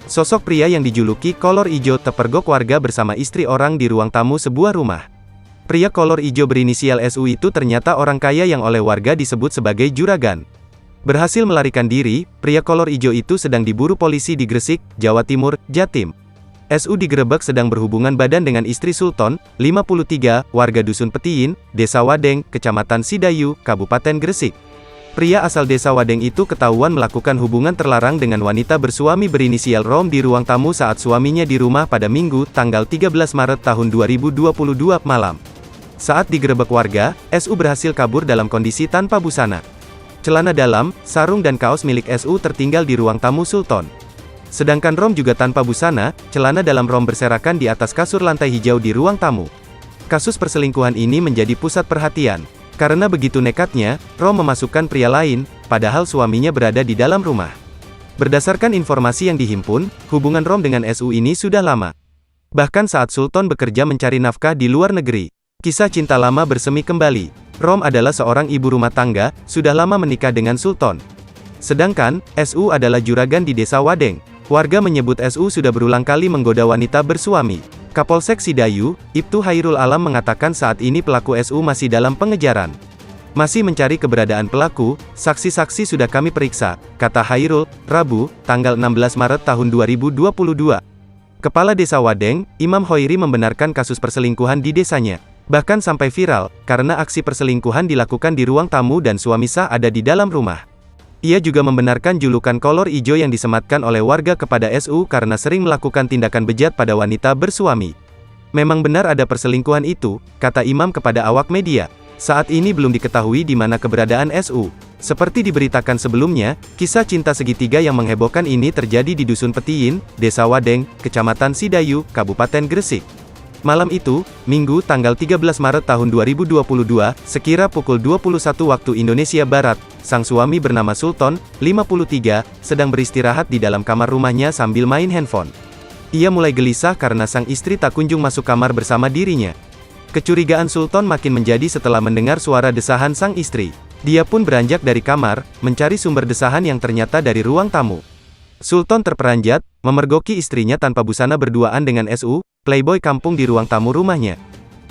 Sosok pria yang dijuluki kolor ijo terpergok warga bersama istri orang di ruang tamu sebuah rumah. Pria kolor ijo berinisial SU itu ternyata orang kaya yang oleh warga disebut sebagai juragan. Berhasil melarikan diri, pria kolor ijo itu sedang diburu polisi di Gresik, Jawa Timur, Jatim. SU digerebek sedang berhubungan badan dengan istri Sultan, 53, warga Dusun Petiin, Desa Wadeng, Kecamatan Sidayu, Kabupaten Gresik. Pria asal Desa Wadeng itu ketahuan melakukan hubungan terlarang dengan wanita bersuami berinisial Rom di ruang tamu saat suaminya di rumah pada Minggu, tanggal 13 Maret tahun 2022 malam. Saat digerebek warga, SU berhasil kabur dalam kondisi tanpa busana. Celana dalam, sarung dan kaos milik SU tertinggal di ruang tamu Sultan. Sedangkan Rom juga tanpa busana, celana dalam Rom berserakan di atas kasur lantai hijau di ruang tamu. Kasus perselingkuhan ini menjadi pusat perhatian. Karena begitu nekatnya, Rom memasukkan pria lain, padahal suaminya berada di dalam rumah. Berdasarkan informasi yang dihimpun, hubungan Rom dengan SU ini sudah lama. Bahkan saat Sultan bekerja mencari nafkah di luar negeri. Kisah cinta lama bersemi kembali. Rom adalah seorang ibu rumah tangga, sudah lama menikah dengan Sultan. Sedangkan, SU adalah juragan di Desa Wadeng. Warga menyebut SU sudah berulang kali menggoda wanita bersuami. Kapolsek Sidayu, Ibtu Hairul Alam mengatakan saat ini pelaku SU masih dalam pengejaran. Masih mencari keberadaan pelaku, saksi-saksi sudah kami periksa, kata Hairul, Rabu, tanggal 16 Maret tahun 2022. Kepala Desa Wadeng, Imam Hoiri membenarkan kasus perselingkuhan di desanya. Bahkan sampai viral, karena aksi perselingkuhan dilakukan di ruang tamu dan suami sah ada di dalam rumah. Ia juga membenarkan julukan kolor ijo yang disematkan oleh warga kepada SU karena sering melakukan tindakan bejat pada wanita bersuami. Memang benar ada perselingkuhan itu, kata Imam kepada awak media. Saat ini belum diketahui di mana keberadaan SU. Seperti diberitakan sebelumnya, kisah cinta segitiga yang menghebohkan ini terjadi di Dusun Petiin, Desa Wadeng, Kecamatan Sidayu, Kabupaten Gresik. Malam itu, Minggu tanggal 13 Maret tahun 2022, sekira pukul 21 waktu Indonesia Barat, sang suami bernama Sultan, 53, sedang beristirahat di dalam kamar rumahnya sambil main handphone. Ia mulai gelisah karena sang istri tak kunjung masuk kamar bersama dirinya. Kecurigaan Sultan makin menjadi setelah mendengar suara desahan sang istri. Dia pun beranjak dari kamar, mencari sumber desahan yang ternyata dari ruang tamu. Sultan terperanjat, memergoki istrinya tanpa busana berduaan dengan SU, playboy kampung di ruang tamu rumahnya.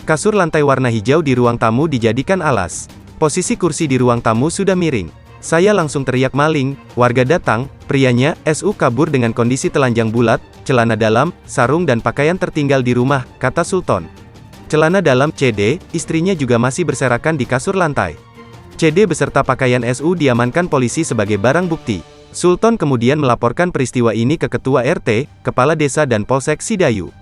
Kasur lantai warna hijau di ruang tamu dijadikan alas. Posisi kursi di ruang tamu sudah miring. Saya langsung teriak maling, warga datang, prianya, SU kabur dengan kondisi telanjang bulat, celana dalam, sarung dan pakaian tertinggal di rumah, kata Sultan. Celana dalam CD, istrinya juga masih berserakan di kasur lantai. CD beserta pakaian SU diamankan polisi sebagai barang bukti. Sultan kemudian melaporkan peristiwa ini ke Ketua RT, Kepala Desa dan Polsek Sidayu.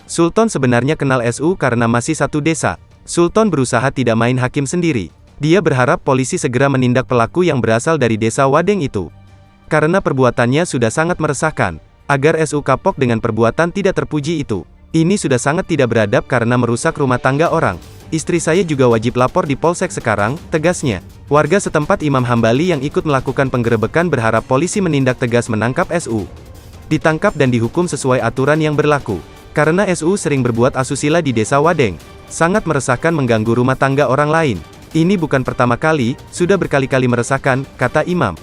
Sultan sebenarnya kenal SU karena masih satu desa. Sultan berusaha tidak main hakim sendiri. Dia berharap polisi segera menindak pelaku yang berasal dari Desa Wadeng itu. Karena perbuatannya sudah sangat meresahkan. Agar SU kapok dengan perbuatan tidak terpuji itu. Ini sudah sangat tidak beradab karena merusak rumah tangga orang. Istri saya juga wajib lapor di Polsek sekarang, tegasnya. Warga setempat Imam Hambali yang ikut melakukan penggerebekan berharap polisi menindak tegas menangkap SU. Ditangkap dan dihukum sesuai aturan yang berlaku. Karena SU sering berbuat asusila di Desa Wadeng. Sangat meresahkan mengganggu rumah tangga orang lain. Ini bukan pertama kali, sudah berkali-kali meresahkan, kata Imam.